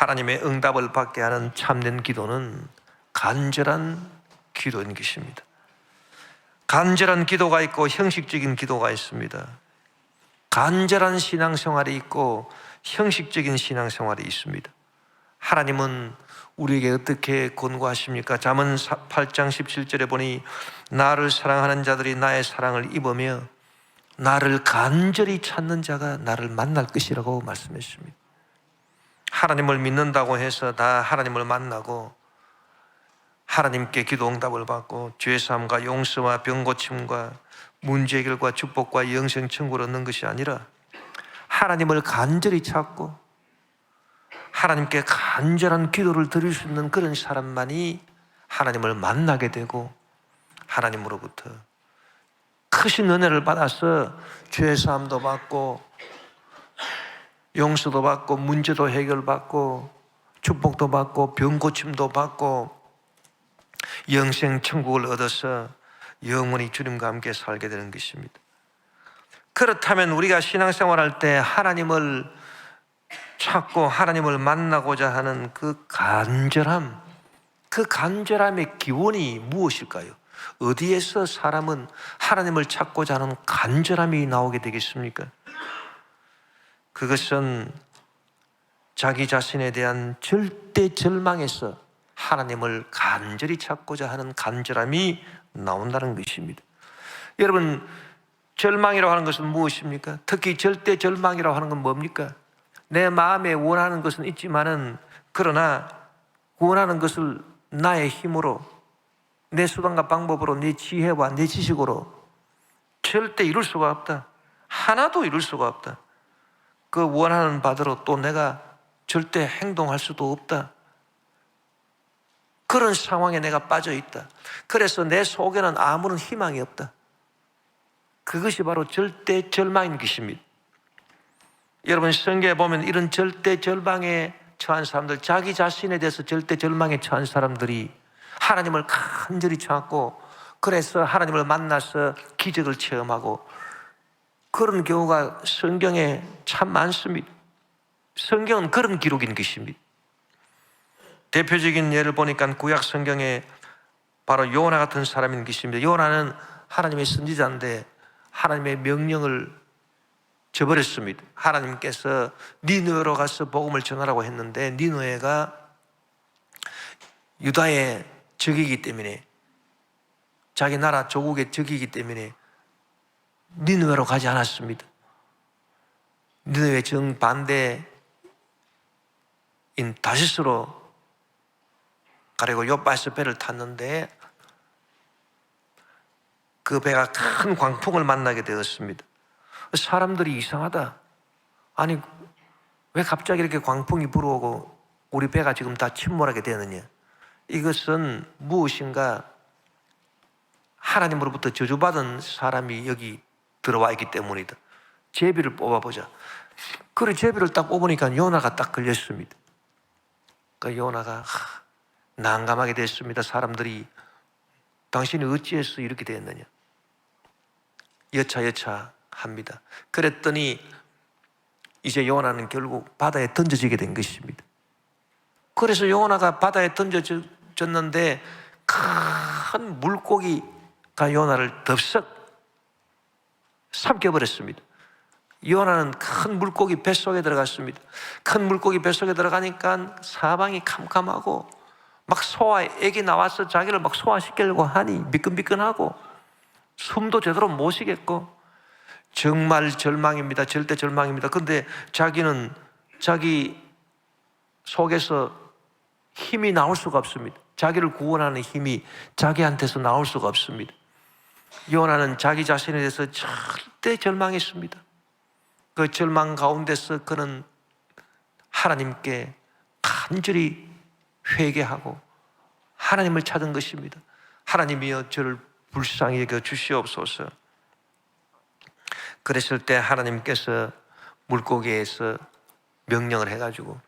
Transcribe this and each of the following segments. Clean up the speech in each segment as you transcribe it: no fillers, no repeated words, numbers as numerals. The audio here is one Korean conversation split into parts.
하나님의 응답을 받게 하는 참된 기도는 간절한 기도인 것입니다. 간절한 기도가 있고 형식적인 기도가 있습니다. 간절한 신앙생활이 있고 형식적인 신앙생활이 있습니다. 하나님은 우리에게 어떻게 권고하십니까? 잠언 8장 17절에 보니 나를 사랑하는 자들이 나의 사랑을 입으며 나를 간절히 찾는 자가 나를 만날 것이라고 말씀했습니다. 하나님을 믿는다고 해서 다 하나님을 만나고 하나님께 기도 응답을 받고 죄사함과 용서와 병고침과 문제 해결과 축복과 영생 천국을 얻는 것이 아니라 하나님을 간절히 찾고 하나님께 간절한 기도를 드릴 수 있는 그런 사람만이 하나님을 만나게 되고 하나님으로부터 크신 은혜를 받아서 죄사함도 받고 용서도 받고 문제도 해결받고 축복도 받고 병고침도 받고 영생 천국을 얻어서 영원히 주님과 함께 살게 되는 것입니다. 그렇다면 우리가 신앙생활할 때 하나님을 찾고 하나님을 만나고자 하는 그 간절함의 기원이 무엇일까요? 어디에서 사람은 하나님을 찾고자 하는 간절함이 나오게 되겠습니까? 그것은 자기 자신에 대한 절대 절망에서 하나님을 간절히 찾고자 하는 간절함이 나온다는 것입니다. 여러분, 절망이라고 하는 것은 무엇입니까? 특히 절대 절망이라고 하는 건 뭡니까? 내 마음에 원하는 것은 있지만은 그러나 원하는 것을 나의 힘으로 내 수단과 방법으로 내 지혜와 내 지식으로 절대 이룰 수가 없다. 하나도 이룰 수가 없다. 그 원하는 바대로 또 내가 절대 행동할 수도 없다. 그런 상황에 내가 빠져 있다. 그래서 내 속에는 아무런 희망이 없다. 그것이 바로 절대 절망인 것입니다. 여러분, 성경에 보면 이런 절대 절망에 처한 사람들, 자기 자신에 대해서 절대 절망에 처한 사람들이 하나님을 간절히 찾고 그래서 하나님을 만나서 기적을 체험하고 그런 경우가 성경에 참 많습니다. 성경은 그런 기록인 것입니다. 대표적인 예를 보니까 구약 성경에 바로 요나 같은 사람인 것입니다. 요나는 하나님의 선지자인데 하나님의 명령을 저버렸습니다. 하나님께서 니느웨로 가서 복음을 전하라고 했는데 니느웨가 유다의 적이기 때문에 자기 나라 조국의 적이기 때문에 니느웨로 가지 않았습니다. 니느웨 정반대인 다시스로 가려고 요바에서 배를 탔는데 그 배가 큰 광풍을 만나게 되었습니다. 사람들이 이상하다. 아니, 왜 갑자기 이렇게 광풍이 불어오고 우리 배가 지금 다 침몰하게 되느냐? 이것은 무엇인가 하나님으로부터 저주받은 사람이 여기 들어와 있기 때문이다. 제비를 뽑아보자. 그래, 제비를 딱 뽑으니까 요나가 딱 걸렸습니다. 그 요나가 난감하게 됐습니다. 사람들이 당신이 어찌해서 이렇게 됐느냐? 여차 합니다. 그랬더니 이제 요나는 결국 바다에 던져지게 된 것입니다. 그래서 요나가 바다에 던져졌는데 큰 물고기가 요나를 덥석 삼켜버렸습니다. 요나는 큰 물고기 뱃속에 들어갔습니다. 큰 물고기 뱃속에 들어가니까 사방이 캄캄하고 막 애기 나와서 자기를 막 소화시키려고 하니 미끈미끈하고 숨도 제대로 못 쉬겠고 정말 절망입니다. 절대 절망입니다. 그런데 자기는 자기 속에서 힘이 나올 수가 없습니다. 자기를 구원하는 힘이 자기한테서 나올 수가 없습니다. 요나는 자기 자신에 대해서 절대 절망했습니다. 그 절망 가운데서 그는 하나님께 간절히 회개하고 하나님을 찾은 것입니다. 하나님이여 저를 불쌍히 여겨 주시옵소서. 그랬을 때 하나님께서 물고기에서 명령을 해가지고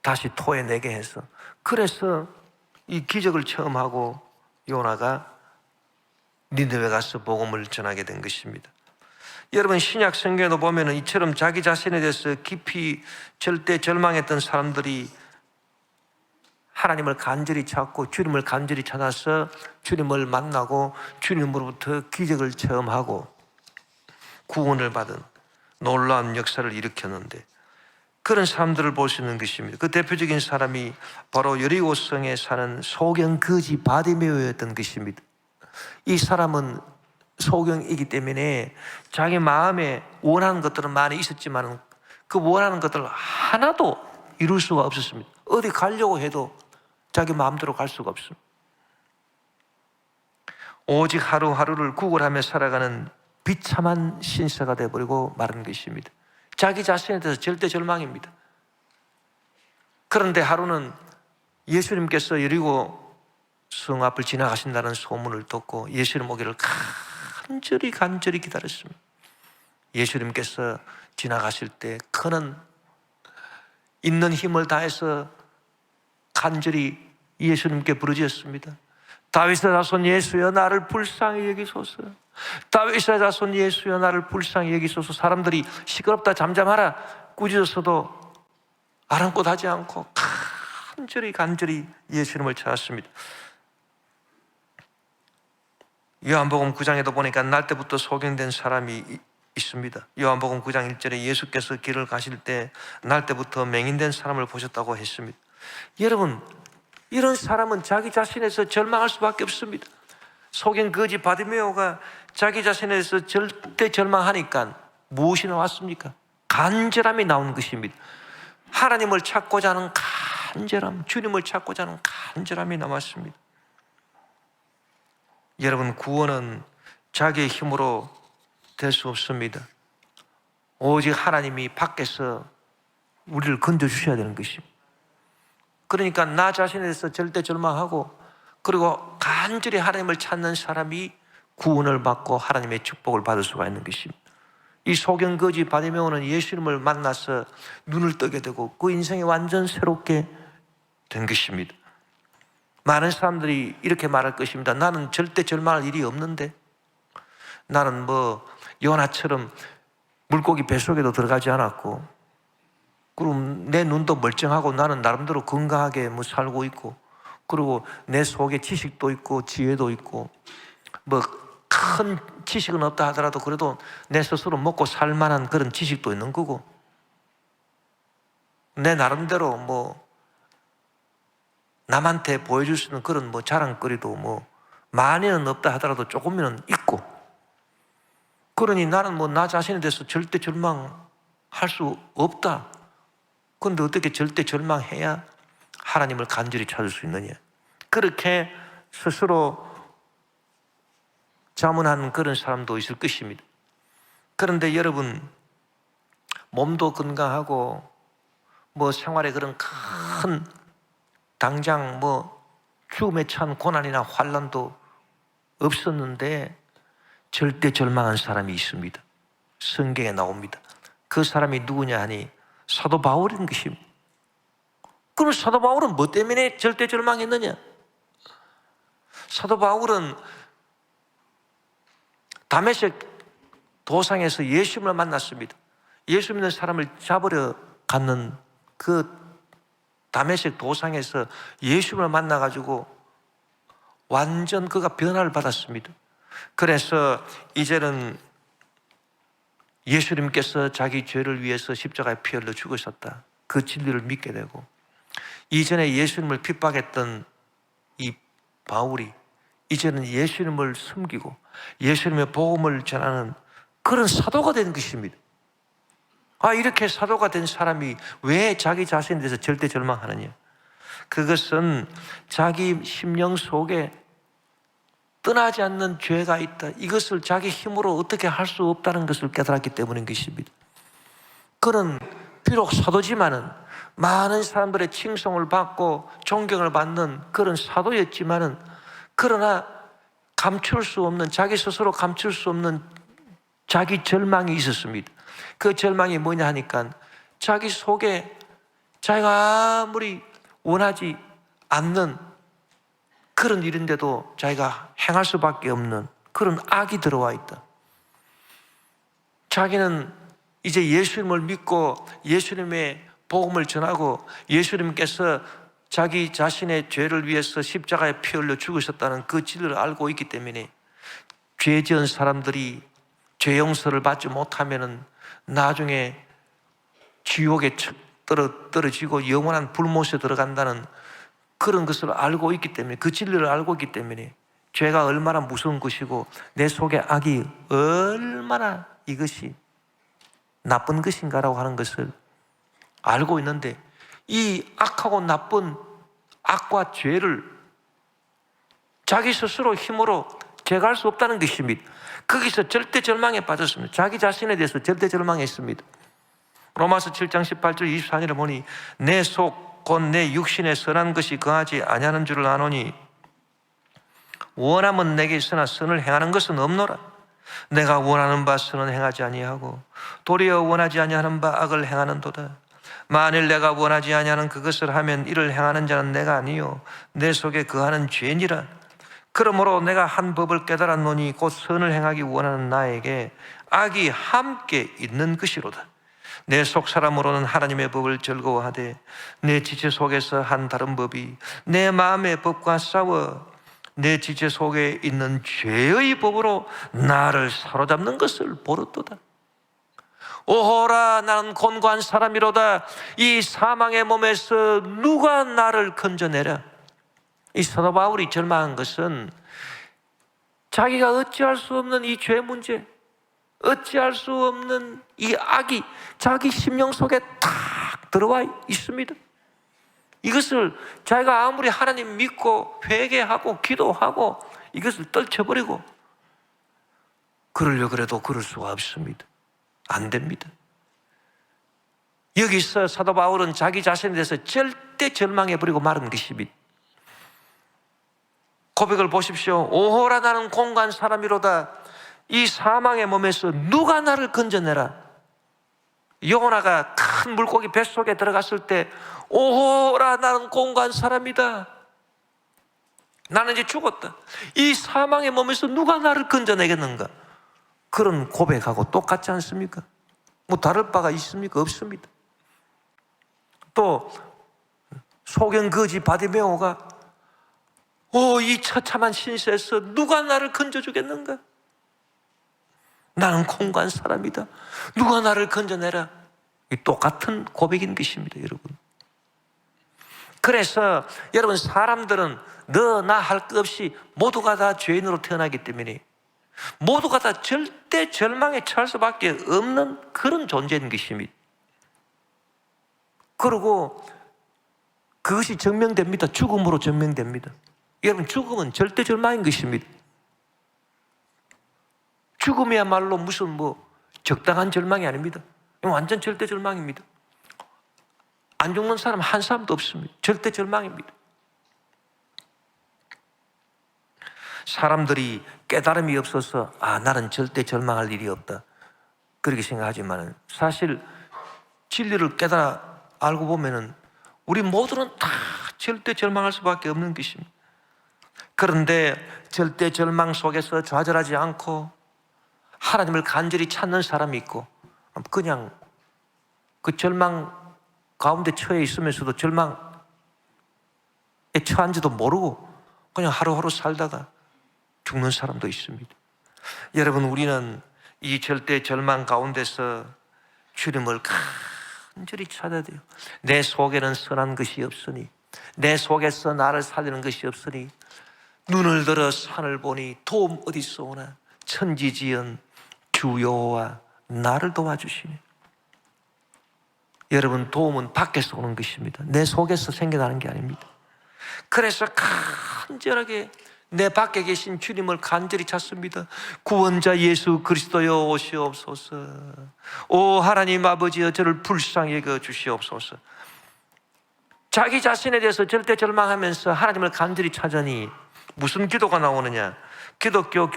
다시 토해내게 해서 그래서 이 기적을 처음 하고 요나가 니느웨 가서 복음을 전하게 된 것입니다. 여러분, 신약 성경에도 보면 이처럼 자기 자신에 대해서 깊이 절대 절망했던 사람들이 하나님을 간절히 찾고 주님을 간절히 찾아서 주님을 만나고 주님으로부터 기적을 체험하고 구원을 받은 놀라운 역사를 일으켰는데, 그런 사람들을 볼 수 있는 것입니다. 그 대표적인 사람이 바로 여리고성에 사는 소경 거지 바디메오였던 것입니다. 이 사람은 소경이기 때문에 자기 마음에 원하는 것들은 많이 있었지만 그 원하는 것들을 하나도 이룰 수가 없었습니다. 어디 가려고 해도 자기 마음대로 갈 수가 없습니다. 오직 하루하루를 구걸하며 살아가는 비참한 신세가 되어버리고 마른 것입니다. 자기 자신에 대해서 절대 절망입니다. 그런데 하루는 예수님께서 여리고 성 앞을 지나가신다는 소문을 듣고 예수님 오기를 간절히 기다렸습니다. 예수님께서 지나가실 때 그는 있는 힘을 다해서 간절히 예수님께 부르짖었습니다. 다윗의 자손 예수여 나를 불쌍히 여기소서. 다윗의 자손 예수여 나를 불쌍히 여기소서. 사람들이 시끄럽다 잠잠하라 꾸짖었어도 아랑곳하지 않고 간절히 예수님을 찾았습니다. 요한복음 9장에도 보니까 날 때부터 소경된 사람이 있습니다. 요한복음 9장 1절에 예수께서 길을 가실 때 날 때부터 맹인된 사람을 보셨다고 했습니다. 여러분, 이런 사람은 자기 자신에서 절망할 수밖에 없습니다. 소경 거지 바디메오가 자기 자신에서 절대 절망하니까 무엇이 나왔습니까? 간절함이 나온 것입니다. 하나님을 찾고자 하는 간절함, 주님을 찾고자 하는 간절함이 나왔습니다. 여러분, 구원은 자기의 힘으로 될 수 없습니다. 오직 하나님이 밖에서 우리를 건져주셔야 되는 것입니다. 그러니까 나 자신에 대해서 절대 절망하고 그리고 간절히 하나님을 찾는 사람이 구원을 받고 하나님의 축복을 받을 수가 있는 것입니다. 이 소경거지 바디메오는 예수님을 만나서 눈을 뜨게 되고 그 인생이 완전 새롭게 된 것입니다. 많은 사람들이 이렇게 말할 것입니다. 나는 절대 절망할 일이 없는데, 나는 요나처럼 물고기 뱃속에도 들어가지 않았고, 그럼 내 눈도 멀쩡하고 나는 나름대로 건강하게 살고 있고, 그리고 내 속에 지식도 있고 지혜도 있고 큰 지식은 없다 하더라도 그래도 내 스스로 먹고 살 만한 그런 지식도 있는 거고, 내 나름대로 남한테 보여줄 수 있는 그런 자랑거리도 많이는 없다 하더라도 조금은 있고, 그러니 나는 나 자신에 대해서 절대 절망할 수 없다. 그런데 어떻게 절대 절망해야 하나님을 간절히 찾을 수 있느냐? 그렇게 스스로 자문하는 그런 사람도 있을 것입니다. 그런데 여러분, 몸도 건강하고 생활에 그런 큰 당장 죽음에 찬 고난이나 환난도 없었는데 절대 절망한 사람이 있습니다. 성경에 나옵니다. 그 사람이 누구냐 하니 사도 바울인 것입니다. 그럼 사도 바울은 뭐 때문에 절대 절망했느냐? 사도 바울은 다메섹 도상에서 예수님을 만났습니다. 예수 믿는 사람을 잡으려 갔는 그 다메섹 도상에서 예수님을 만나가지고 완전 그가 변화를 받았습니다. 그래서 이제는 예수님께서 자기 죄를 위해서 십자가에 피 흘려 죽으셨다, 그 진리를 믿게 되고, 이전에 예수님을 핍박했던 이 바울이 이제는 예수님을 섬기고 예수님의 복음을 전하는 그런 사도가 된 것입니다. 이렇게 사도가 된 사람이 왜 자기 자신에 대해서 절대 절망하느냐? 그것은 자기 심령 속에 떠나지 않는 죄가 있다, 이것을 자기 힘으로 어떻게 할 수 없다는 것을 깨달았기 때문인 것입니다. 그는 비록 사도지만은 많은 사람들의 칭송을 받고 존경을 받는 그런 사도였지만은, 그러나 감출 수 없는, 자기 스스로 감출 수 없는 자기 절망이 있었습니다. 그 절망이 뭐냐 하니까 자기 속에 자기가 아무리 원하지 않는 그런 일인데도 자기가 행할 수밖에 없는 그런 악이 들어와 있다. 자기는 이제 예수님을 믿고 예수님의 복음을 전하고 예수님께서 자기 자신의 죄를 위해서 십자가에 피 흘려 죽으셨다는 그 진리를 알고 있기 때문에 죄 지은 사람들이 죄 용서를 받지 못하면 나중에 지옥에 떨어지고 영원한 불못에 들어간다는 그런 것을 알고 있기 때문에, 그 진리를 알고 있기 때문에 죄가 얼마나 무서운 것이고 내 속에 악이 얼마나 이것이 나쁜 것인가라고 하는 것을 알고 있는데, 이 악하고 나쁜 악과 죄를 자기 스스로 힘으로 제거할 수 없다는 것입니다. 거기서 절대 절망에 빠졌습니다. 자기 자신에 대해서 절대 절망했습니다. 로마서 7장 18절 24절에 보니 내 속 곧 내 육신에 선한 것이 거하지 아니하는 줄을 아노니 원함은 내게 있으나 선을 행하는 것은 없노라. 내가 원하는 바 선은 행하지 아니하고 도리어 원하지 아니하는 바 악을 행하는도다. 만일 내가 원하지 아니하는 그것을 하면 이를 행하는 자는 내가 아니요 내 속에 거하는 죄니라. 그러므로 내가 한 법을 깨달았노니 곧 선을 행하기 원하는 나에게 악이 함께 있는 것이로다. 내 속 사람으로는 하나님의 법을 즐거워하되 내 지체 속에서 한 다른 법이 내 마음의 법과 싸워 내 지체 속에 있는 죄의 법으로 나를 사로잡는 것을 보았도다. 오호라 나는 곤고한 사람이로다. 이 사망의 몸에서 누가 나를 건져내랴. 이 사도 바울이 절망한 것은 자기가 어찌할 수 없는 이 죄 문제, 어찌할 수 없는 이 악이 자기 심령 속에 탁 들어와 있습니다. 이것을 자기가 아무리 하나님 믿고 회개하고 기도하고 이것을 떨쳐버리고 그러려고 해도 그럴 수가 없습니다. 안 됩니다. 여기서 사도 바울은 자기 자신에 대해서 절대 절망해버리고 말은 것입니다. 고백을 보십시오. 오호라 나는 공고한 사람이로다. 이 사망의 몸에서 누가 나를 건져내라. 요나가 큰 물고기 뱃속에 들어갔을 때 오호라 나는 공고한 사람이다. 나는 이제 죽었다. 이 사망의 몸에서 누가 나를 건져내겠는가. 그런 고백하고 똑같지 않습니까? 뭐 다를 바가 있습니까? 없습니다. 또 소경거지 바디메오가 이 처참한 신세에서 누가 나를 건져주겠는가? 나는 공고한 사람이다. 누가 나를 건져내라. 이 똑같은 고백인 것입니다, 여러분. 그래서 여러분, 사람들은 너 나 할 것 없이 모두가 다 죄인으로 태어나기 때문에 모두가 다 절대 절망에 처할 수밖에 없는 그런 존재인 것입니다. 그리고 그것이 증명됩니다. 죽음으로 증명됩니다. 여러분, 죽음은 절대 절망인 것입니다. 죽음이야말로 무슨 적당한 절망이 아닙니다. 완전 절대 절망입니다. 안 죽는 사람 한 사람도 없습니다. 절대 절망입니다. 사람들이 깨달음이 없어서 나는 절대 절망할 일이 없다 그렇게 생각하지만 사실 진리를 깨달아 알고 보면은 우리 모두는 다 절대 절망할 수밖에 없는 것입니다. 그런데 절대 절망 속에서 좌절하지 않고 하나님을 간절히 찾는 사람이 있고 그냥 그 절망 가운데 처해 있으면서도 절망에 처한지도 모르고 그냥 하루하루 살다가 죽는 사람도 있습니다. 여러분, 우리는 이 절대 절망 가운데서 주님을 간절히 찾아야 돼요. 내 속에는 선한 것이 없으니 내 속에서 나를 살리는 것이 없으니 눈을 들어 산을 보니 도움 어디서 오나 천지지은 주 여호와 나를 도와주시네. 여러분, 도움은 밖에서 오는 것입니다. 내 속에서 생겨나는 게 아닙니다. 그래서 간절하게 내 밖에 계신 주님을 간절히 찾습니다. 구원자 예수 그리스도여 오시옵소서. 오 하나님 아버지여 저를 불쌍히 여겨 주시옵소서. 자기 자신에 대해서 절대 절망하면서 하나님을 간절히 찾으니 무슨 기도가 나오느냐. 기독교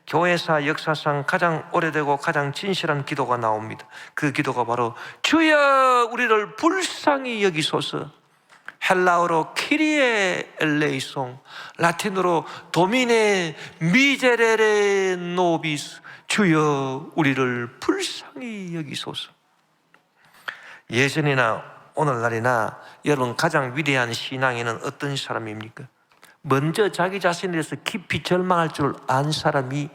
교회사 역사상 가장 오래되고 가장 진실한 기도가 나옵니다. 그 기도가 바로 주여 우리를 불쌍히 여기소서. 헬라어로 키리에 엘레이송, 라틴어로 도미네 미제레레 노비스, 주여 우리를 불쌍히 여기소서. 예전이나 오늘날이나 여러분 가장 위대한 신앙인은 어떤 사람입니까? 먼저 자기 자신에 대해서 깊이 절망할 줄 안 사람이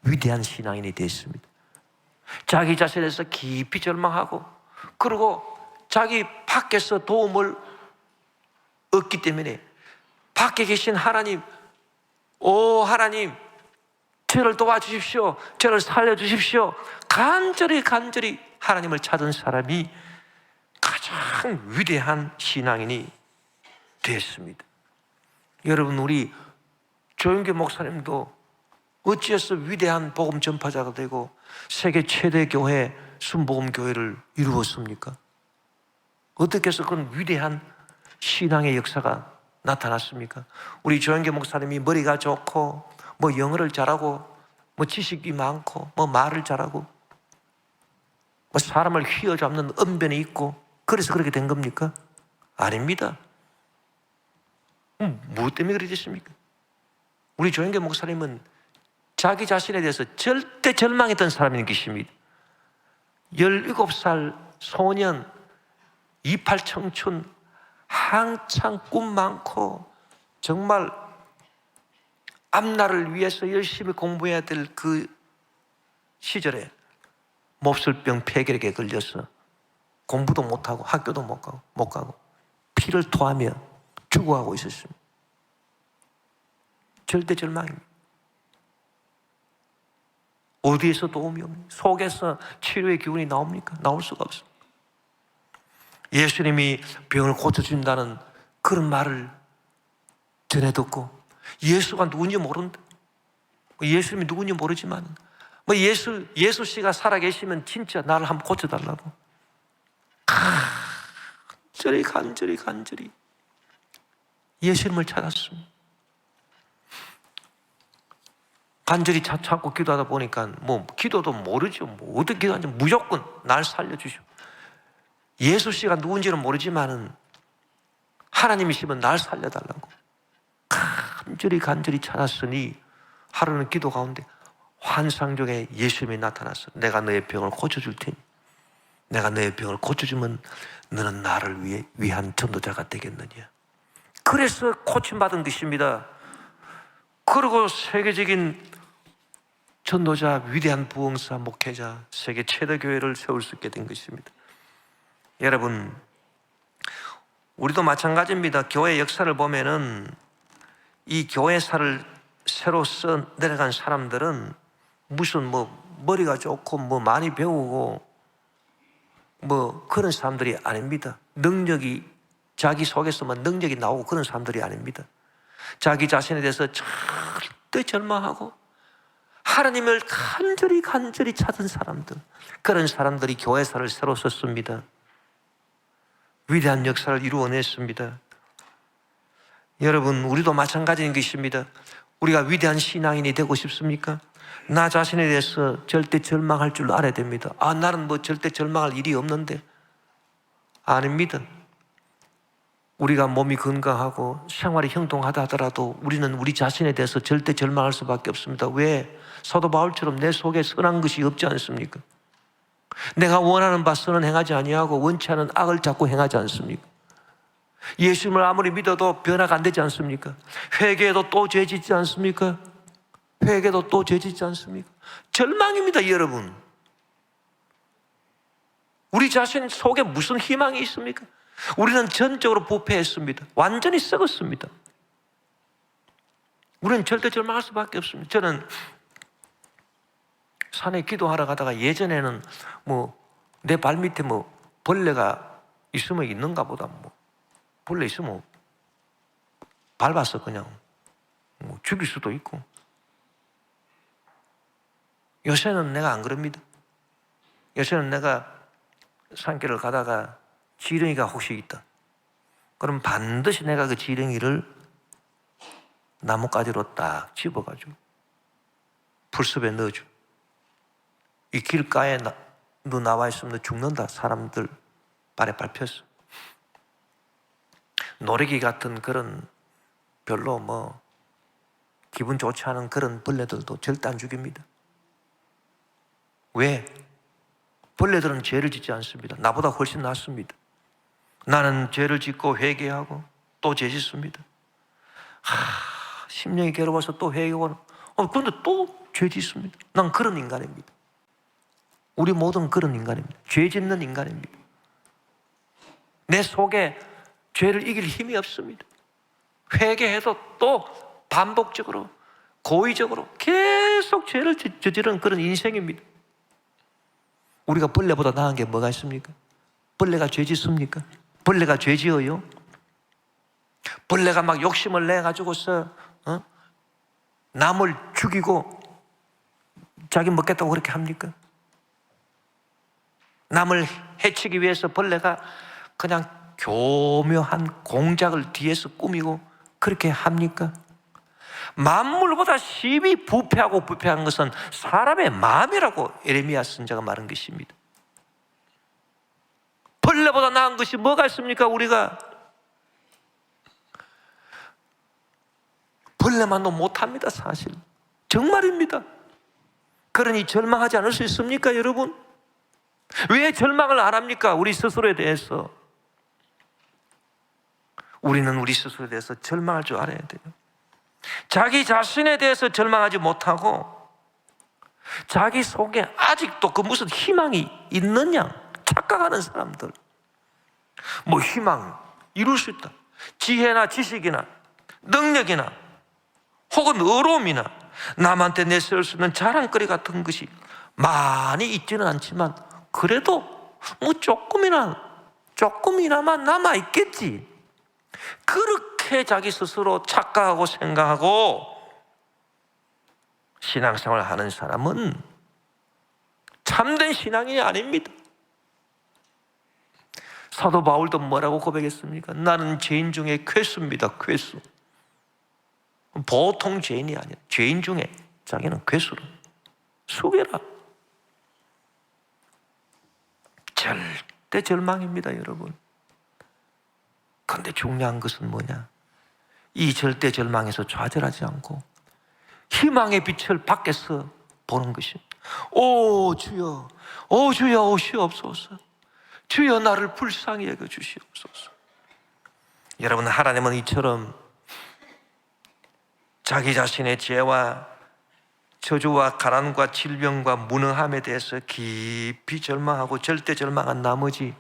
위대한 신앙인이 됐습니다. 자기 자신에 대해서 깊이 절망하고, 그리고 자기 밖에서 도움을 얻기 때문에 밖에 계신 하나님, 오 하나님 저를 도와주십시오, 저를 살려주십시오, 간절히 하나님을 찾은 사람이 가장 위대한 신앙인이 되었습니다. 여러분, 우리 조영규 목사님도 어찌해서 위대한 복음 전파자가 되고 세계 최대 교회 순복음 교회를 이루었습니까? 어떻게 해서 그런 위대한 신앙의 역사가 나타났습니까? 우리 조영규 목사님이 머리가 좋고 뭐 영어를 잘하고 뭐 지식이 많고 뭐 말을 잘하고 뭐 사람을 휘어잡는 언변이 있고 그래서 그렇게 된 겁니까? 아닙니다. 무엇 때문에 그렇게 됐습니까? 우리 조영규 목사님은 자기 자신에 대해서 절대 절망했던 사람인 것입니다. 17살 소년, 28 청춘, 한창 꿈 많고 정말 앞날을 위해서 열심히 공부해야 될 그 시절에 몹쓸병 폐결핵에 걸려서 공부도 못하고 학교도 못 가고 피를 토하며 죽어가고 있었습니다. 절대 절망입니다. 어디에서 도움이 없습니까? 속에서 치료의 기운이 나옵니까? 나올 수가 없습니다. 예수님이 병을 고쳐준다는 그런 말을 전해 듣고 예수가 누군지 모른다. 예수님이 누군지 모르지만 뭐 예수 씨가 살아계시면 진짜 나를 한번 고쳐달라고 간절히 예수님을 찾았습니다. 간절히 찾고 기도하다 보니까 뭐 기도도 모르죠. 뭐 어떻게 기도하는지 무조건 날 살려주시오. 예수 씨가 누군지는 모르지만은 하나님이시면 날 살려달라고 간절히 찾았으니 하루는 기도 가운데 환상 중에 예수님이 나타나서 내가 너의 병을 고쳐줄 테니 내가 너의 병을 고쳐주면 너는 나를 위한 전도자가 되겠느냐. 그래서 고침받은 것입니다. 그리고 세계적인 전도자, 위대한 부흥사, 목회자, 세계 최대 교회를 세울 수 있게 된 것입니다. 여러분, 우리도 마찬가지입니다. 교회 역사를 보면은 이 교회사를 새로 써 내려간 사람들은 무슨 뭐 머리가 좋고 뭐 많이 배우고 뭐 그런 사람들이 아닙니다. 능력이 자기 속에서만 능력이 나오고 그런 사람들이 아닙니다. 자기 자신에 대해서 절대 절망하고 하나님을 간절히 찾은 사람들, 그런 사람들이 교회사를 새로 썼습니다. 위대한 역사를 이루어냈습니다. 여러분, 우리도 마찬가지인 것입니다. 우리가 위대한 신앙인이 되고 싶습니까? 나 자신에 대해서 절대 절망할 줄 알아야 됩니다. 나는 뭐 절대 절망할 일이 없는데. 아닙니다. 우리가 몸이 건강하고 생활이 형통하다 하더라도 우리는 우리 자신에 대해서 절대 절망할 수밖에 없습니다. 왜? 사도 바울처럼 내 속에 선한 것이 없지 않습니까? 내가 원하는 바 선은 행하지 아니하고 원치 않은 악을 자꾸 행하지 않습니까? 예수님을 아무리 믿어도 변화가 안 되지 않습니까? 회개해도 또 죄 짓지 않습니까? 회개도 또 죄 짓지 않습니까? 절망입니다, 여러분. 우리 자신 속에 무슨 희망이 있습니까? 우리는 전적으로 부패했습니다. 완전히 썩었습니다. 우리는 절대 절망할 수밖에 없습니다. 저는 산에 기도하러 가다가 예전에는 뭐 내 발 밑에 뭐 벌레가 있으면 있는가 보다 뭐 벌레 있으면 밟아서 그냥 뭐 죽일 수도 있고. 요새는 내가 안 그럽니다. 요새는 내가 산길을 가다가 지렁이가 혹시 있다. 그럼 반드시 내가 그 지렁이를 나뭇가지로 딱 집어가지고 풀숲에 넣어줘. 이 길가에 너 나와 있으면 너 죽는다. 사람들 발에 밟혔어. 노래기 같은 그런 별로 뭐 기분 좋지 않은 그런 벌레들도 절대 안 죽입니다. 왜? 벌레들은 죄를 짓지 않습니다. 나보다 훨씬 낫습니다. 나는 죄를 짓고 회개하고 또 죄 짓습니다. 심령이 괴로워서 또 회개하고 그런데 또 죄 짓습니다. 난 그런 인간입니다. 우리 모두는 그런 인간입니다. 죄 짓는 인간입니다. 내 속에 죄를 이길 힘이 없습니다. 회개해도 또 반복적으로 고의적으로 계속 죄를 저지르는 그런 인생입니다. 우리가 벌레보다 나은 게 뭐가 있습니까? 벌레가 죄 짓습니까? 벌레가 죄 지어요? 벌레가 막 욕심을 내가지고서 남을 죽이고 자기 먹겠다고 그렇게 합니까? 남을 해치기 위해서 벌레가 그냥 교묘한 공작을 뒤에서 꾸미고 그렇게 합니까? 만물보다 심히 부패하고 부패한 것은 사람의 마음이라고 예레미야 선지자가 말한 것입니다. 벌레보다 나은 것이 뭐가 있습니까? 우리가 벌레만도 못합니다. 사실 정말입니다. 그러니 절망하지 않을 수 있습니까, 여러분? 왜 절망을 안 합니까? 우리 스스로에 대해서. 우리는 우리 스스로에 대해서 절망할 줄 알아야 돼요. 자기 자신에 대해서 절망하지 못하고 자기 속에 아직도 그 무슨 희망이 있느냐 착각하는 사람들. 뭐 희망 이룰 수 있다. 지혜나 지식이나 능력이나 혹은 의로움이나 남한테 내세울 수 있는 자랑거리 같은 것이 많이 있지는 않지만 그래도 뭐 조금이나마 남아있겠지. 그렇게 자기 스스로 착각하고 생각하고 신앙생활을 하는 사람은 참된 신앙인이 아닙니다. 사도 바울도 뭐라고 고백했습니까? 나는 죄인 중에 괴수입니다. 괴수. 보통 죄인이 아니야. 죄인 중에 자기는 괴수로 숙여라. 절대 절망입니다, 여러분. 그런데 중요한 것은 뭐냐? 이 절대 절망에서 좌절하지 않고 희망의 빛을 밖에서 보는 것입니다. 오 주여, 오 주여 오시옵소서. 주여 나를 불쌍히 여겨 주시옵소서. 여러분, 하나님은 이처럼 자기 자신의 죄와 저주와 가난과 질병과 무능함에 대해서 깊이 절망하고 절대 절망한 나머지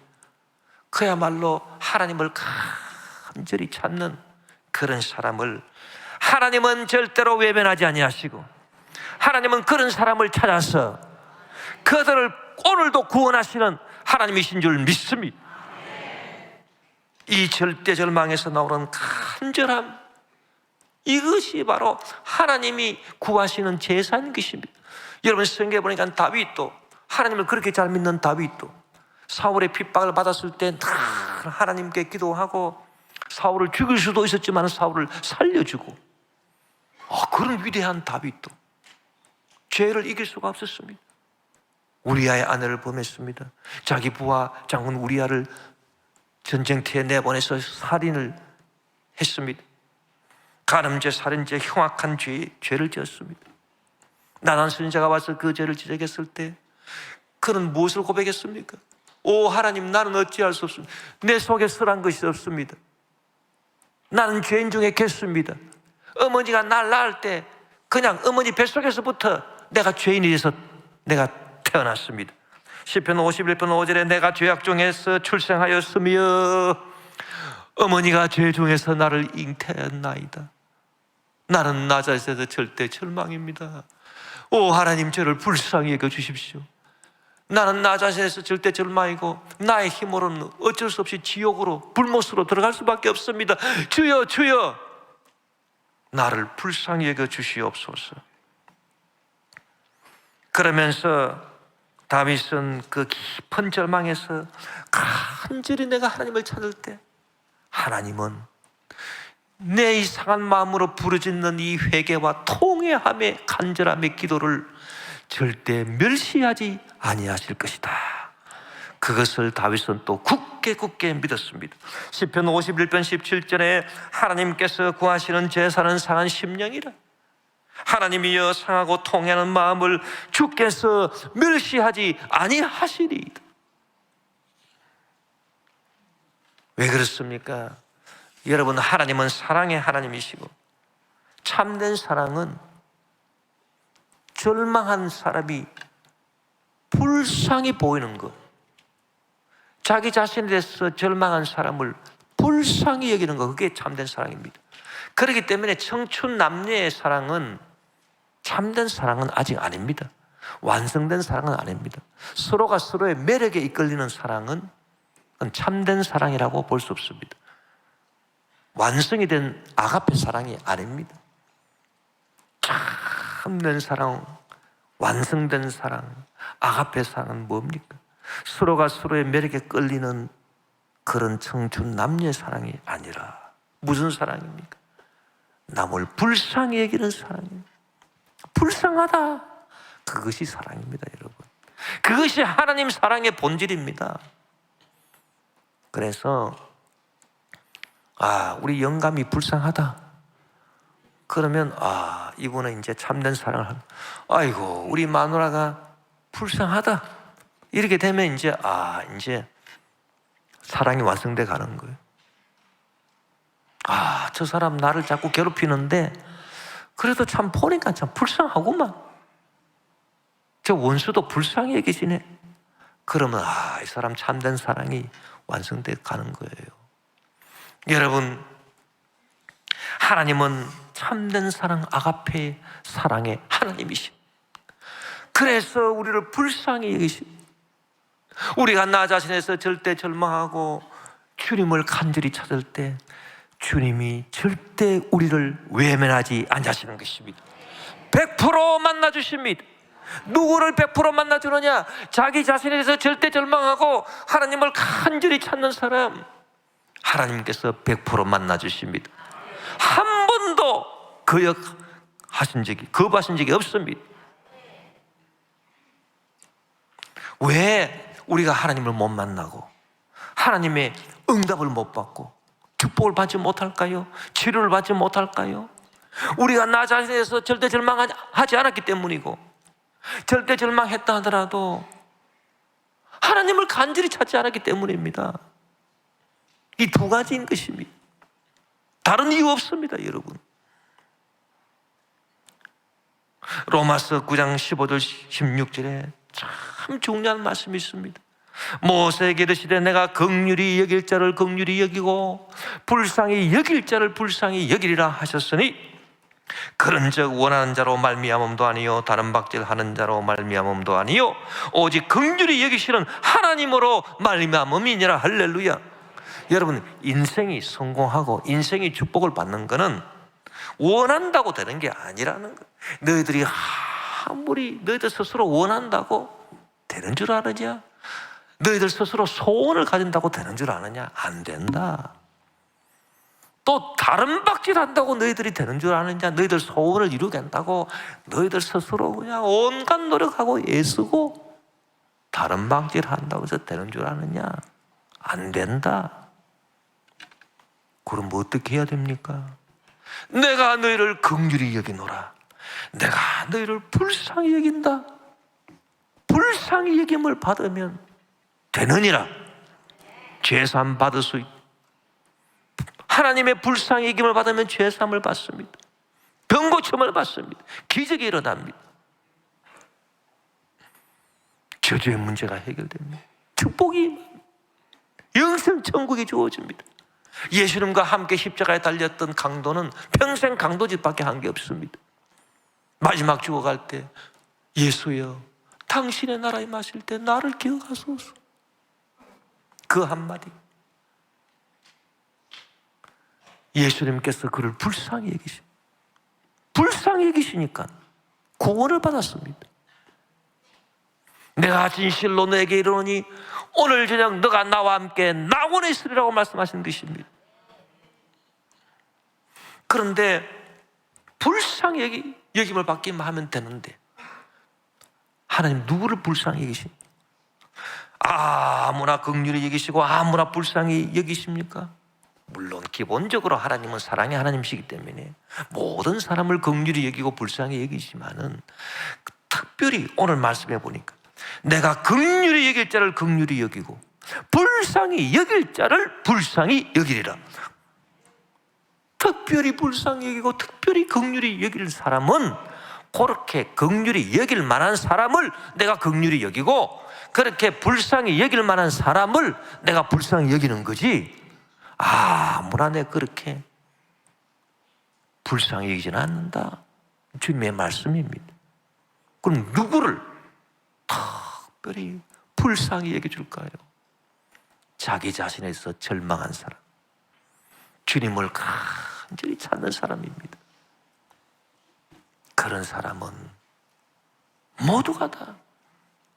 그야말로 하나님을 간절히 찾는 그런 사람을 하나님은 절대로 외면하지 아니하시고 하나님은 그런 사람을 찾아서 그들을 오늘도 구원하시는 하나님이신 줄 믿습니다. 이 절대 절망에서 나오는 간절함, 이것이 바로 하나님이 구하시는 제사인 것입니다. 여러분, 성경에 보니까 다윗도, 하나님을 그렇게 잘 믿는 다윗도 사울의 핍박을 받았을 때 하나님께 기도하고 사울을 죽일 수도 있었지만 사울을 살려주고, 그런 위대한 다윗도 죄를 이길 수가 없었습니다. 우리아의 아내를 범했습니다. 자기 부하 장군 우리아를 전쟁터에 내보내서 살인을 했습니다. 간음죄, 살인죄, 흉악한 죄를 지었습니다. 나단 선지자가 와서 그 죄를 지적했을 때 그는 무엇을 고백했습니까? 오 하나님, 나는 어찌할 수 없습니다. 내 속에 선한 것이 없습니다. 나는 죄인 중에 괴수입니다. 어머니가 날 낳을 때 그냥 어머니 뱃속에서부터 내가 죄인이 돼서 내가 태어났습니다. 시편 51편 5절에 내가 죄악 중에서 출생하였으며 어머니가 죄 중에서 나를 잉태했나이다. 나는 나 자신에서 절대 절망입니다. 오 하나님, 저를 불쌍히 여겨 주십시오. 나는 나 자신에서 절대 절망이고 나의 힘으로는 어쩔 수 없이 지옥으로, 불못으로 들어갈 수밖에 없습니다. 주여 주여 나를 불쌍히 여겨 주시옵소서. 그러면서 다윗은 그 깊은 절망에서 간절히 내가 하나님을 찾을 때 하나님은 내 이상한 마음으로 부르짖는 이 회개와 통회함의 간절함의 기도를 절대 멸시하지 아니하실 것이다. 그것을 다윗은 또 굳게 믿었습니다. 시편 51편 17절에 하나님께서 구하시는 제사는 상한 심령이라. 하나님이여 상하고 통회하는 마음을 주께서 멸시하지 아니하시리이다. 왜 그렇습니까? 여러분, 하나님은 사랑의 하나님이시고 참된 사랑은 절망한 사람이 불쌍히 보이는 것, 자기 자신에 대해서 절망한 사람을 불쌍히 여기는 것, 그게 참된 사랑입니다. 그렇기 때문에 청춘 남녀의 사랑은 참된 사랑은 아직 아닙니다. 완성된 사랑은 아닙니다. 서로가 서로의 매력에 이끌리는 사랑은 참된 사랑이라고 볼 수 없습니다. 완성이 된 아가페 사랑이 아닙니다. 참된 사랑, 완성된 사랑, 아가페 사랑은 뭡니까? 서로가 서로의 매력에 끌리는 그런 청춘 남녀의 사랑이 아니라 무슨 사랑입니까? 남을 불쌍히 여기는 사랑입니다. 불쌍하다, 그것이 사랑입니다, 여러분. 그것이 하나님 사랑의 본질입니다. 그래서 우리 영감이 불쌍하다, 그러면 이분은 이제 참된 사랑을 하는, 아이고 우리 마누라가 불쌍하다, 이렇게 되면 이제 사랑이 완성돼 가는 거예요. 저 사람 나를 자꾸 괴롭히는데 그래도 참 보니까 참 불쌍하구만, 저 원수도 불쌍히 여기시네. 그러면 이 사람 참된 사랑이 완성돼 가는 거예요. 여러분, 하나님은 참된 사랑, 아가페 사랑의 하나님이십니다. 그래서 우리를 불쌍히 여기십니다. 우리가 나 자신에서 절대 절망하고 주님을 간절히 찾을 때 주님이 절대 우리를 외면하지 않으시는 것입니다. 100% 만나주십니다. 누구를 100% 만나주느냐? 자기 자신에 대해서 절대 절망하고 하나님을 간절히 찾는 사람, 하나님께서 100% 만나주십니다. 한 번도 거부하신 적이 없습니다. 왜 우리가 하나님을 못 만나고 하나님의 응답을 못 받고 축복을 받지 못할까요? 치료를 받지 못할까요? 우리가 나 자신에 대해서 절대 절망하지 않았기 때문이고, 절대 절망했다 하더라도 하나님을 간절히 찾지 않았기 때문입니다. 이 두 가지인 것입니다. 다른 이유 없습니다, 여러분. 로마서 9장 15절 16절에 참 중요한 말씀이 있습니다. 모세에게 이르시되 내가 긍휼히 여길 자를 긍휼히 여기고 불쌍히 여길 자를 불쌍히 여기리라 하셨으니, 그런즉 원하는 자로 말미암음도 아니요 다른 박질하는 자로 말미암음도 아니요 오직 긍휼히 여기시는 하나님으로 말미암음이니라. 할렐루야. 여러분, 인생이 성공하고 인생이 축복을 받는 것은 원한다고 되는 게 아니라는 거예요. 너희들이 아무리 너희들 스스로 원한다고 되는 줄 아느냐? 너희들 스스로 소원을 가진다고 되는 줄 아느냐? 안 된다. 또 다른 박질한다고 너희들이 되는 줄 아느냐? 너희들 소원을 이루겠다고 너희들 스스로 그냥 온갖 노력하고 애쓰고 다른 박질한다고 해서 되는 줄 아느냐? 안 된다. 그럼 뭐 어떻게 해야 됩니까? 내가 너희를 긍휼히 여기노라. 내가 너희를 불쌍히 여긴다. 불쌍히 여김을 받으면 되느니라. 죄사함 받을 수 있다. 하나님의 불쌍히 여김을 받으면 죄사함을 받습니다. 병 고침을 받습니다. 기적이 일어납니다. 저주의 문제가 해결됩니다. 축복이, 영생 천국이 주어집니다. 예수님과 함께 십자가에 달렸던 강도는 평생 강도짓밖에 한 게 없습니다. 마지막 죽어갈 때 예수여 당신의 나라에 마실 때 나를 기억하소서, 그 한마디. 예수님께서 그를 불쌍히 여기십니다. 불쌍히 여기시니까 구원을 받았습니다. 내가 진실로 너에게 이르노니 오늘 저녁 너가 나와 함께 낙원에 있으리라고 말씀하신 것입니다. 그런데 불쌍히 여김을 받기만 하면 되는데 하나님 누구를 불쌍히 여기십니까? 아무나 긍휼히 여기시고 아무나 불쌍히 여기십니까? 물론 기본적으로 하나님은 사랑의 하나님이시기 때문에 모든 사람을 긍휼히 여기고 불쌍히 여기지만은 특별히 오늘 말씀해 보니까 내가 긍휼히 여길 자를 긍휼히 여기고 불쌍히 여길 자를 불쌍히 여기리라. 특별히 불쌍히 여기고 특별히 긍휼히 여길 사람은 그렇게 긍휼히 여길 만한 사람을 내가 긍휼히 여기고, 그렇게 불쌍히 여길 만한 사람을 내가 불쌍히 여기는 거지, 아무나 내 그렇게 불쌍히 여기지는 않는다. 주님의 말씀입니다. 그럼 누구를 특별히 불쌍히 여겨줄까요? 자기 자신에서 절망한 사람, 주님을 간절히 찾는 사람입니다. 그런 사람은 모두가 다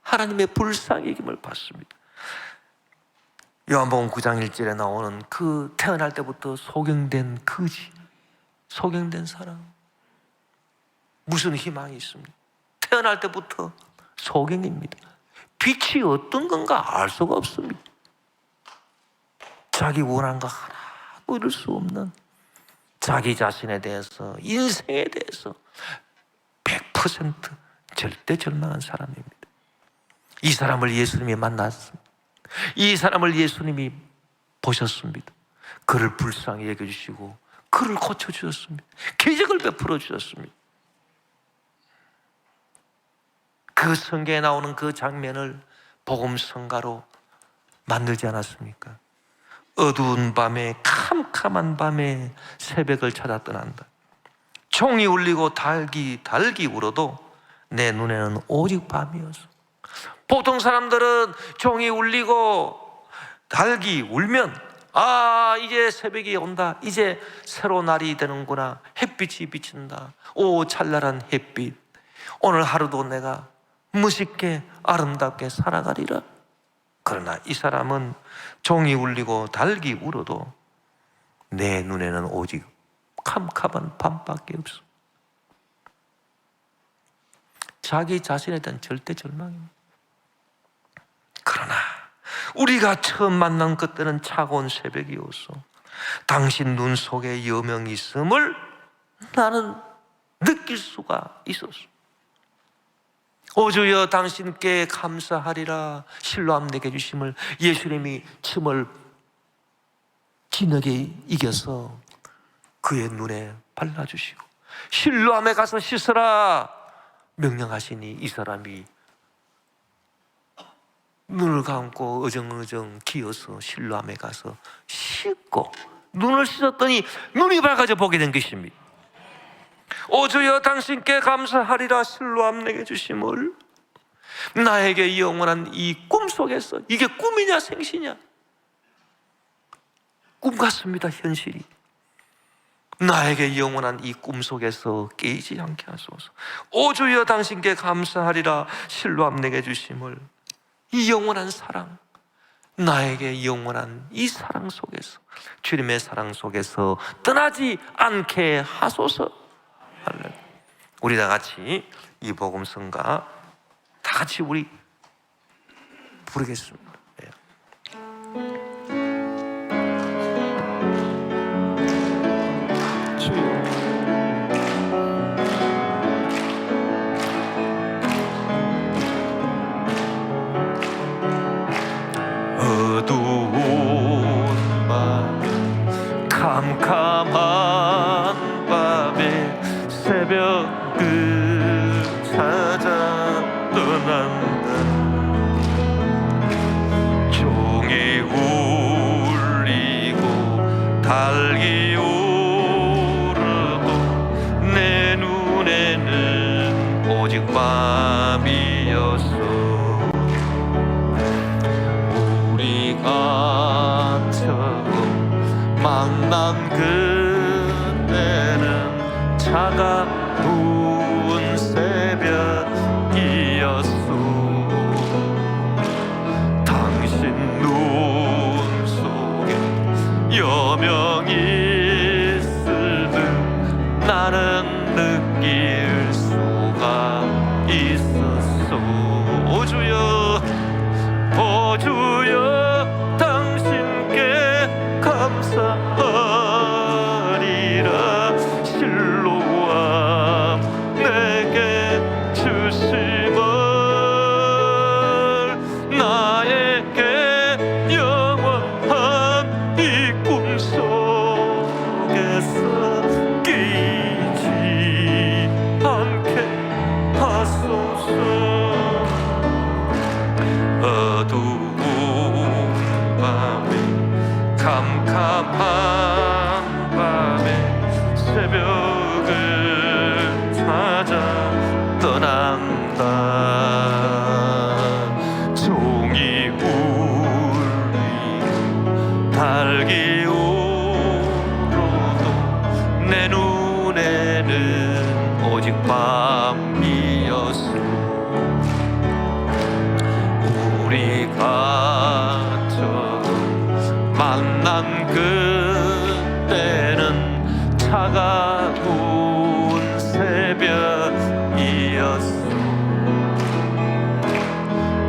하나님의 불쌍히 여김을 받습니다. 요한복음 9장 1절에 나오는 그 태어날 때부터 소경된 거지, 소경된 사람, 무슨 희망이 있습니까? 태어날 때부터 소경입니다. 빛이 어떤 건가 알 수가 없습니다. 자기 원한 거 하나도 이룰 수 없는, 자기 자신에 대해서, 인생에 대해서 100% 절대 절망한 사람입니다. 이 사람을 예수님이 만났습니다. 이 사람을 예수님이 보셨습니다. 그를 불쌍히 여겨주시고 그를 고쳐주셨습니다. 기적을 베풀어 주셨습니다. 그 성경에 나오는 그 장면을 복음성가로 만들지 않았습니까? 어두운 밤에, 캄캄한 밤에 새벽을 찾아 떠난다. 종이 울리고 닭이 울어도 내 눈에는 오직 밤이었어. 보통 사람들은 종이 울리고 닭이 울면 이제 새벽이 온다, 이제 새로 날이 되는구나, 햇빛이 비친다, 오 찬란한 햇빛, 오늘 하루도 내가 멋있게 아름답게 살아가리라. 그러나 이 사람은 종이 울리고 닭이 울어도 내 눈에는 오직 캄캄한 밤밖에 없어. 자기 자신에 대한 절대 절망입니다. 그러나 우리가 처음 만난 그때는 차가운 새벽이었어. 당신 눈 속에 여명이 있음을 나는 느낄 수가 있었어. 오 주여 당신께 감사하리라, 실로암 내게 주심을. 예수님이 침을 진하게 이겨서 그의 눈에 발라주시고 실로암에 가서 씻으라 명령하시니 이 사람이 눈을 감고 어정어정 기어서 실로암에 가서 씻고 눈을 씻었더니 눈이 밝아져 보게 된 것입니다. 오 주여 당신께 감사하리라, 실로암 내게 주심을. 나에게 영원한 이 꿈속에서, 이게 꿈이냐 생시냐? 꿈 같습니다. 현실이. 나에게 영원한 이 꿈속에서 깨이지 않게 하소서. 오 주여 당신께 감사하리라, 실로암 내게 주심을. 이 영원한 사랑, 나에게 영원한 이 사랑 속에서, 주님의 사랑 속에서 떠나지 않게 하소서. 우리 다 같이 이 복음성가 다 같이 우리 부르겠습니다. 어두운 밤, 캄캄한 밤에 새벽을 찾아 떠난다. 종이 울리고 닭이 울어도 내 눈에는 오직 밤이었어. 우리가 처음 만난 그때는 차가운 새벽이었어. 당신 눈 속에 여명이 있을 듯 나는 느낄 수가 있었어. 오 주여, 오 주여 당신께 감사하리라, 실로암 내게 주심을. 나에게 차가운 새벽이었소.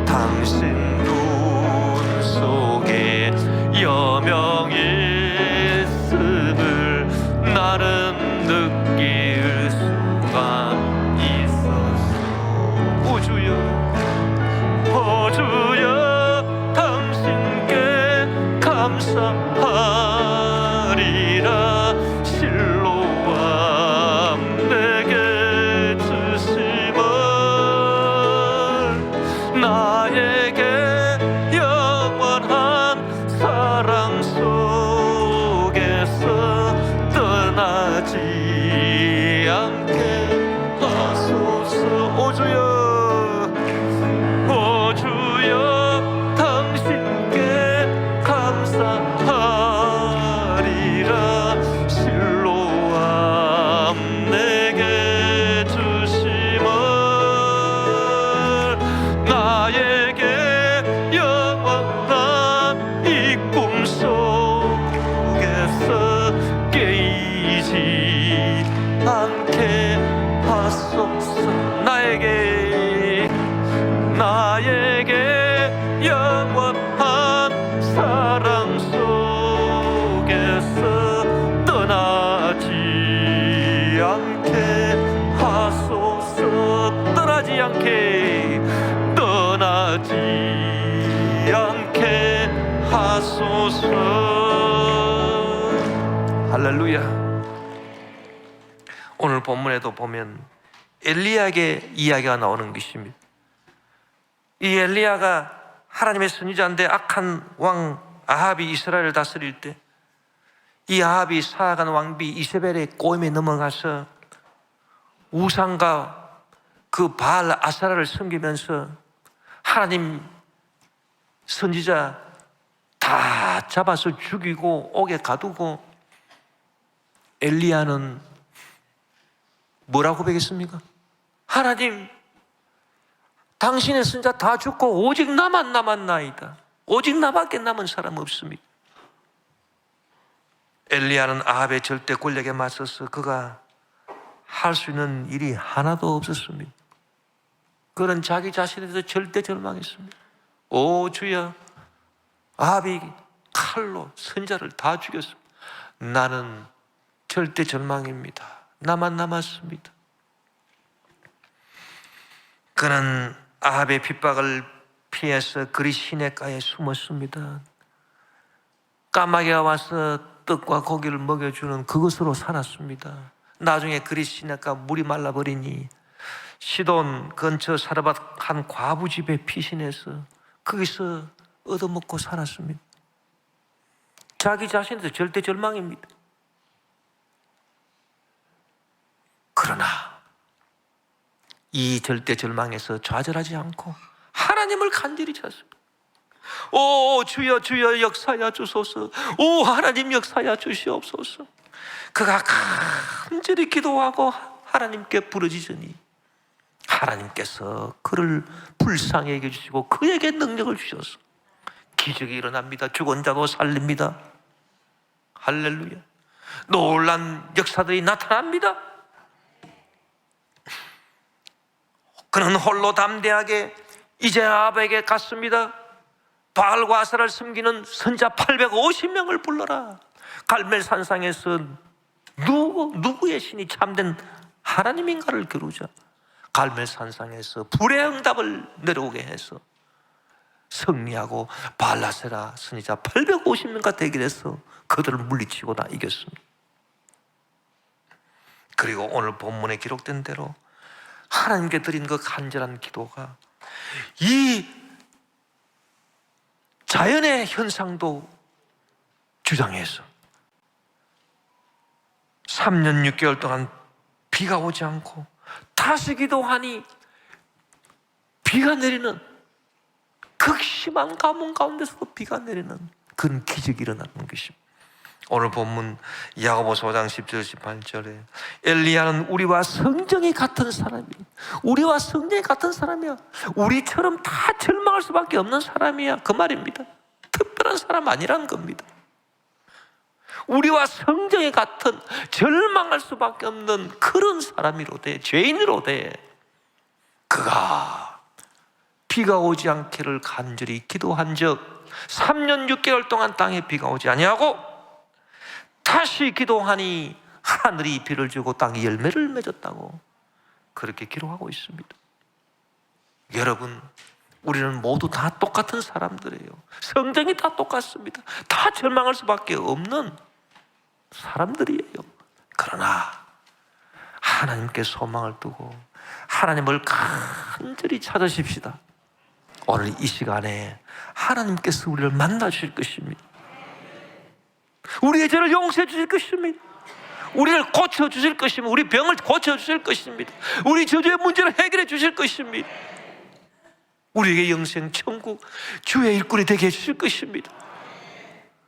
당신 눈 속에 여명이 있음을 나는 느낄 수가 있었소. 오 주여, 오 주여, 당신께 감사하리라. 실로암 내게 주심을 나에게 영원한 사랑 속에서 떠나지 않게 하소서. 오 주여, 오 주여, 당신께 감사하리라. 실로암 내게 주심을 나에게 영원한 이 꿈속에서 깨이지 않게 하소서. 나에게 영원한 사랑 속에서 떠나지 않게 하소서. 떠나지 않게 하소서. 할렐루야. 오늘 본문에도 보면 엘리야에게 이야기가 나오는 것입니다. 이 엘리야가 하나님의 선지자인데 악한 왕 아합이 이스라엘을 다스릴 때 이 아합이 사악한 왕비 이세벨의 꼬임에 넘어가서 우상과 그 바알 아사라를 섬기면서 하나님 선지자 다 잡아서 죽이고 옥에 가두고, 엘리야는 뭐라고 고백했습니까? 하나님, 당신의 선지자 다 죽고 오직 나만 남았나이다. 오직 나밖에 남은 사람 없습니다. 엘리야는 아합의 절대 권력에 맞서서 그가 할 수 있는 일이 하나도 없었습니다. 그는 자기 자신에 대해서 절대 절망했습니다. 오 주여, 아합이 칼로 선지자를 다 죽였습니다. 나는 절대 절망입니다. 나만 남았습니다. 그는 아합의 핍박을 피해서 그리 시냇가에 숨었습니다. 까마귀가 와서 떡과 고기를 먹여주는 그것으로 살았습니다. 나중에 그리 시냇가 물이 말라버리니 시돈 근처 사르밧 한 과부 집에 피신해서 거기서 얻어먹고 살았습니다. 자기 자신에서 절대 절망입니다. 그러나 이 절대 절망에서 좌절하지 않고 하나님을 간절히 찾습니다. 오 주여 주여 역사하여 주소서. 오 하나님 역사하여 주시옵소서. 그가 간절히 기도하고 하나님께 부르짖으니 하나님께서 그를 불쌍히 여겨주시고 그에게 능력을 주셔서 기적이 일어납니다. 죽은 자도 살립니다. 할렐루야. 놀란 역사들이 나타납니다. 그는 홀로 담대하게 이제 아합에게 갔습니다. 바알과 아사라를 섬기는 선지자 850명을 불러라. 갈멜산상에서 누구의 신이 참된 하나님인가를 겨루자. 갈멜산상에서 불의 응답을 내려오게 해서 승리하고 바알 아세라 선지자 850명과 대결해서 그들을 물리치고 다 이겼습니다. 그리고 오늘 본문에 기록된 대로 하나님께 드린 그 간절한 기도가 이 자연의 현상도 주장해서 3년 6개월 동안 비가 오지 않고 다시 기도하니 비가 내리는, 극심한 가뭄 가운데서도 비가 내리는 그런 기적이 일어나는 것입니다. 오늘 본문 야고보서 5장 10절 18절에 엘리야는 우리와 성정이 같은 사람이야. 우리와 성정이 같은 사람이야. 우리처럼 다 절망할 수밖에 없는 사람이야. 그 말입니다. 특별한 사람 아니라는 겁니다. 우리와 성경에 같은 절망할 수밖에 없는 그런 사람이로되, 죄인으로되, 그가 비가 오지 않기를 간절히 기도한 적 3년 6개월 동안 땅에 비가 오지 아니하고 다시 기도하니 하늘이 비를 주고 땅이 열매를 맺었다고 그렇게 기록하고 있습니다. 여러분, 우리는 모두 다 똑같은 사람들이에요. 성정이 다 똑같습니다. 다 절망할 수밖에 없는 사람들이에요. 그러나 하나님께 소망을 두고 하나님을 간절히 찾으십시다. 오늘 이 시간에 하나님께서 우리를 만나 주실 것입니다. 우리의 죄를 용서해 주실 것입니다. 우리를 고쳐 주실 것입니다. 우리 병을 고쳐 주실 것입니다. 우리 저주의 문제를 해결해 주실 것입니다. 우리에게 영생 천국 주의 일꾼이 되게 해주실 것입니다.